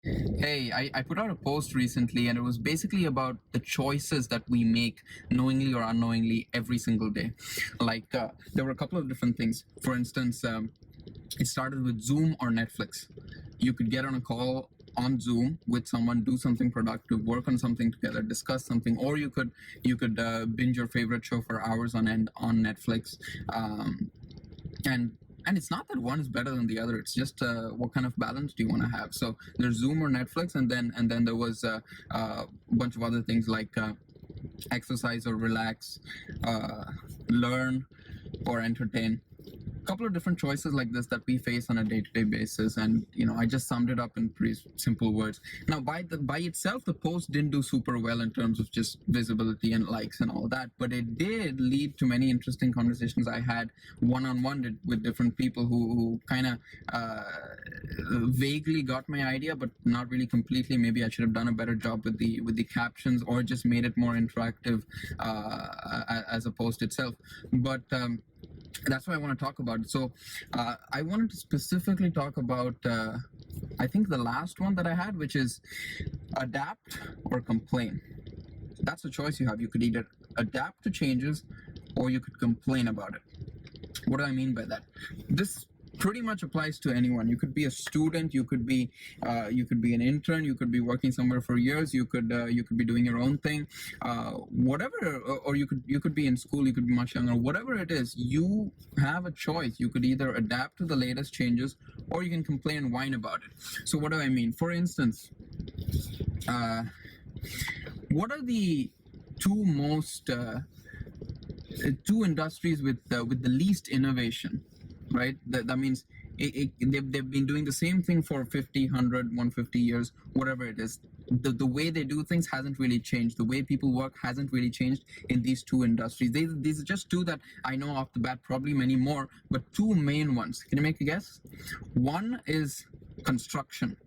Hey, I put out a post recently and it was basically about the choices that we make knowingly or unknowingly every single day. There were a couple of different things. For instance, it started with Zoom or Netflix. You could get on a call on Zoom with someone, do something productive, work on something together, discuss something, or you could binge your favorite show for hours on end on Netflix. And it's not that one is better than the other. It's just what kind of balance do you want to have. So there's Zoom or Netflix, and then there was a bunch of other things like exercise or relax, learn or entertain. A couple of different choices like this that we face on a day-to-day basis, and I just summed it up in pretty simple words. Now, by itself, the post didn't do super well in terms of just visibility and likes and all that, but it did lead to many interesting conversations I had one-on-one with different people who kind of vaguely got my idea, but not really completely. Maybe I should have done a better job with the captions, or just made it more interactive as a post itself. But that's what I want to talk about. So I wanted to specifically talk about, I think, the last one that I had, which is adapt or complain. That's a choice you have. You could either adapt to changes or you could complain about it. What do I mean by that? This pretty much applies to anyone. You could be a student, you could be an intern, you could be working somewhere for years, you could be doing your own thing, whatever, or you could be in school, you could be much younger. Whatever it is, you have a choice. You could either adapt to the latest changes, or you can complain and whine about it. So what do I mean? For instance, what are the two industries with the least innovation? Right? That means they've been doing the same thing for 50, 100, 150 years, whatever it is. The way they do things hasn't really changed. The way people work hasn't really changed in these two industries. These are just two that I know off the bat, probably many more, but two main ones. Can you make a guess? One is construction.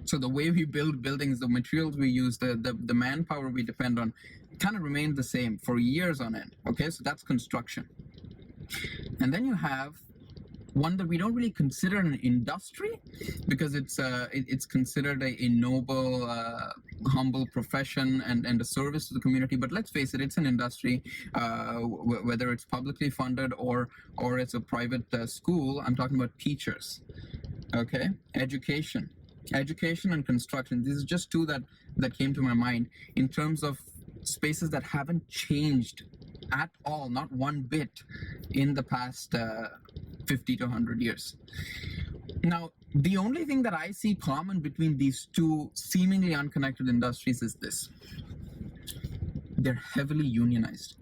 So the way we build buildings, the materials we use, the manpower we depend on kind of remained the same for years on end. Okay, so that's construction. And then you have one that we don't really consider an industry, because it's considered a noble, humble profession and a service to the community. But let's face it, it's an industry, whether it's publicly funded or it's a private school. I'm talking about teachers. Okay, education and construction. These are just two that came to my mind in terms of spaces that haven't changed at all, not one bit, in the past 50 to 100 years. Now, the only thing that I see common between these two seemingly unconnected industries is this: they're heavily unionized,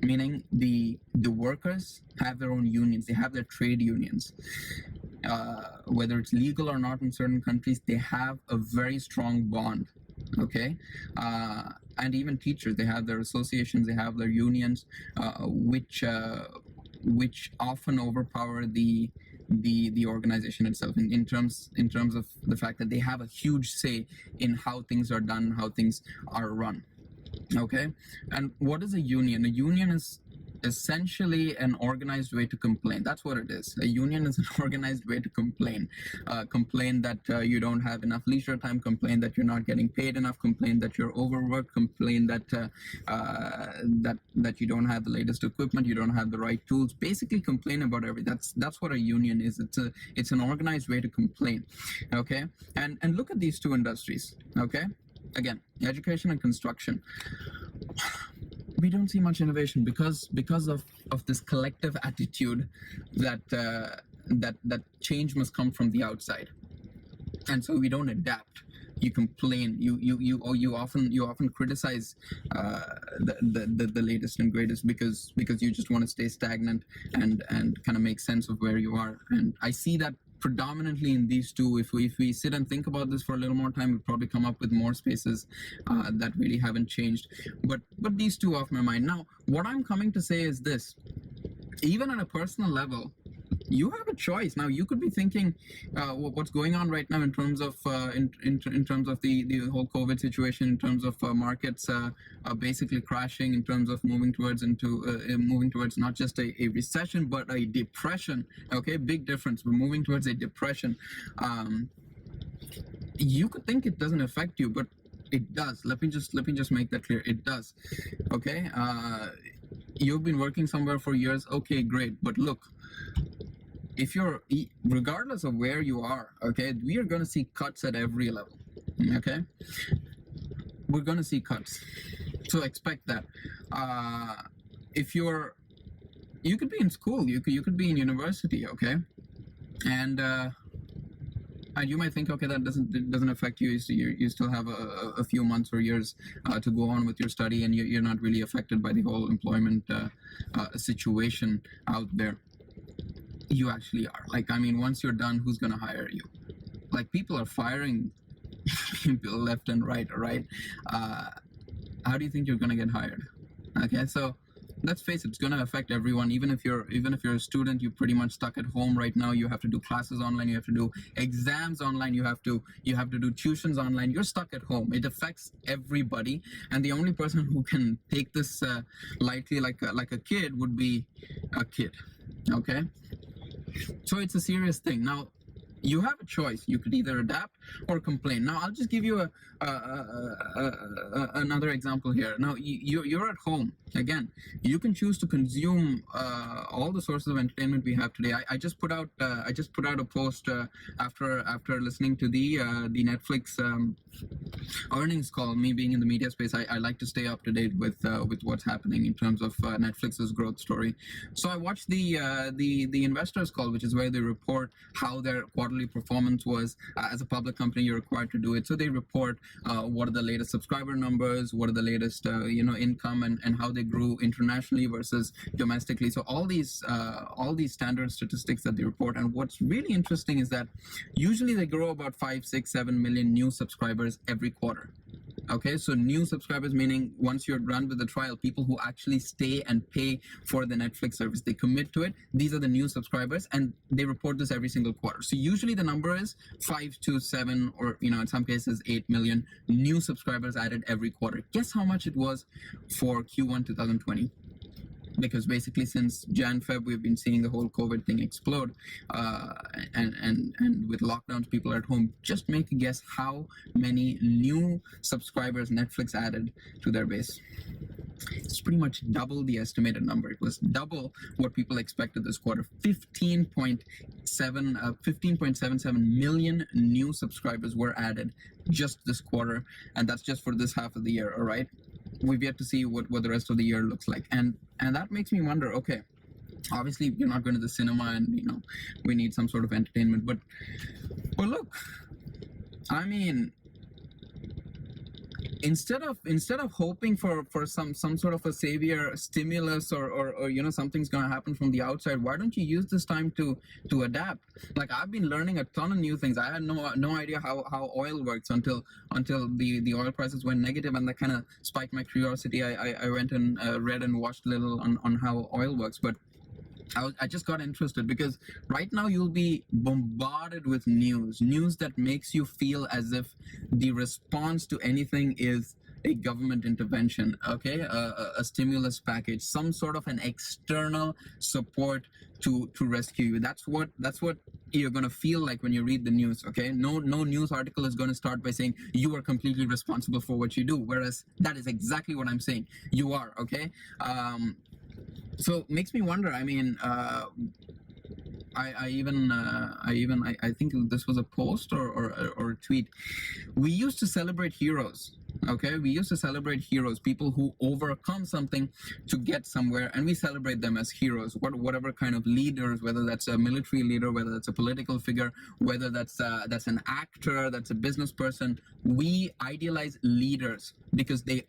meaning the workers have their own unions, they have their trade unions. Whether it's legal or not in certain countries, they have a very strong bond. Okay, and even teachers, they have their associations, they have their unions, which often overpower the organization itself in terms of the fact that they have a huge say in how things are done, how things are run. Okay, and what is a union? A union is essentially an organized way to complain. That's what it is. A union is an organized way to complain. Complain that you don't have enough leisure time, complain that you're not getting paid enough, complain that you're overworked, complain that that you don't have the latest equipment, you don't have the right tools. Basically complain about everything. That's what a union is. It's an organized way to complain. Okay, and look at these two industries. Okay, again, education and construction. We don't see much innovation because of this collective attitude that that change must come from the outside, and so we don't adapt. You complain. You often criticize the latest and greatest because you just want to stay stagnant and kind of make sense of where you are. And I see that predominantly in these two. If we sit and think about this for a little more time, we'll probably come up with more spaces that really haven't changed. But these two off my mind. Now, what I'm coming to say is this: even on a personal level, you have a choice. Now, you could be thinking what's going on right now in terms of in terms of the whole COVID situation, in terms of markets basically crashing, in terms of moving towards not just a recession but a depression. Okay, big difference. We're moving towards a depression. you could think it doesn't affect you, but it does. Let me just make that clear. It does. Okay. You've been working somewhere for years. Okay, great. But look, if you're, regardless of where you are, okay, we are going to see cuts at every level. Okay, we're going to see cuts. So expect that. If you could be in school, you could be in university, okay, and you might think, okay, that doesn't affect you. You still have a few months or years to go on with your study, and you're not really affected by the whole employment situation out there. You actually are. Like, I mean, once you're done, who's going to hire you? Like, people are firing people left and right, all right? How do you think you're going to get hired? Okay, so let's face it, it's going to affect everyone. Even if you're a student, you're pretty much stuck at home right now. You have to do classes online, you have to do exams online, you have to do tuitions online. You're stuck at home. It affects everybody, and the only person who can take this lightly, like a kid, would be a kid. Okay, so it's a serious thing. Now, you have a choice. You could either adapt or complain. Now, I'll just give you another example here. Now, you're at home. Again, you can choose to consume all the sources of entertainment we have today. I just put out a post after listening to the Netflix earnings call. Me being in the media space, I like to stay up to date with what's happening in terms of Netflix's growth story. So I watched the investors call, which is where they report how their quarterly performance was. As a public company, you're required to do it. So they report what are the latest subscriber numbers, what are the latest income, and how they grew internationally versus domestically. So all these standard statistics that they report. And what's really interesting is that usually they grow about 5, 6, 7 million new subscribers every quarter. Okay, so new subscribers, meaning once you're done with the trial, people who actually stay and pay for the Netflix service, they commit to it. These are the new subscribers, and they report this every single quarter. So usually the number is 5 to 7, or in some cases 8 million new subscribers added every quarter. Guess how much it was for Q1 2020? Because basically since Jan-Feb, we've been seeing the whole COVID thing explode, and with lockdowns, people are at home. Just make a guess how many new subscribers Netflix added to their base. It's pretty much double the estimated number. It was double what people expected this quarter. 15.77 million new subscribers were added just this quarter, and that's just for this half of the year. All right, we've yet to see what the rest of the year looks like, and that makes me wonder. Okay, obviously you're not going to the cinema, and we need some sort of entertainment, but look, I mean, instead of hoping for some sort of a savior stimulus, or something's going to happen from the outside, why don't you use this time to adapt? Like, I've been learning a ton of new things. I had no idea how oil works until the oil prices went negative, and that kind of spiked my curiosity. I went and read and watched a little on how oil works, but I just got interested because right now you'll be bombarded with news that makes you feel as if the response to anything is a government intervention, okay, a stimulus package, some sort of an external support to rescue you. That's what you're going to feel like when you read the news, okay? No news article is going to start by saying you are completely responsible for what you do, whereas that is exactly what I'm saying. You are, okay? So it makes me wonder. I mean, I think this was a post or a tweet. We used to celebrate heroes. Okay, we used to celebrate heroes, people who overcome something to get somewhere, and we celebrate them as heroes. Whatever kind of leaders, whether that's a military leader, whether that's a political figure, whether that's an actor, that's a business person, we idealize leaders because they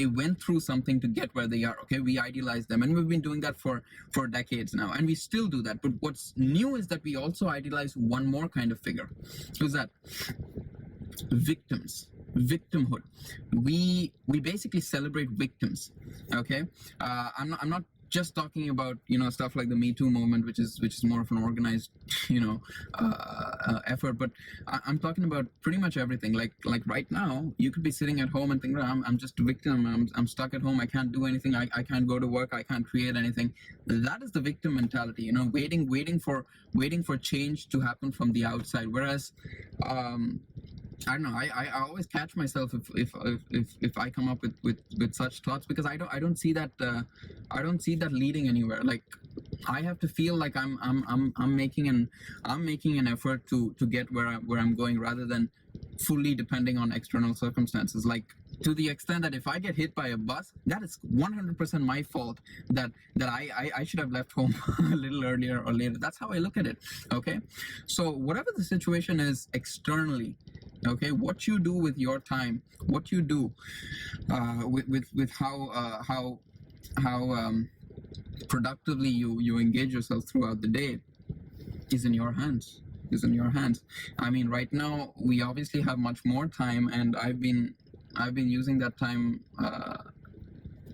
went through something to get where they are. Okay, we idealize them, and we've been doing that for decades now, and we still do that. But what's new is that we also idealize one more kind of figure. Who's that? Victimhood. We basically celebrate victims. Okay, I'm not just talking about stuff like the Me Too movement, which is more of an organized effort, but I'm talking about pretty much everything. Like right now, you could be sitting at home and thinking, I'm just a victim. I'm stuck at home. I can't do anything. I can't go to work. I can't create anything. That is the victim mentality. waiting for change to happen from the outside. Whereas I don't know. I always catch myself if I come up with such thoughts, because I don't see that I don't see that leading anywhere. Like, I have to feel like I'm making an effort to get where I'm going, rather than fully depending on external circumstances. Like, to the extent that if I get hit by a bus, that is 100% my fault. That I should have left home a little earlier or later. That's how I look at it. Okay, so whatever the situation is externally, okay, what you do with your time, what you do with how productively you engage yourself throughout the day is in your hands. I mean, right now we obviously have much more time, and I've been using that time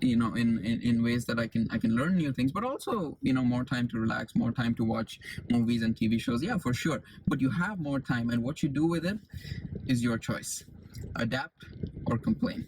in ways that I can learn new things, but also, more time to relax, more time to watch movies and TV shows. Yeah, for sure. But you have more time, and what you do with it is your choice. Adapt or complain.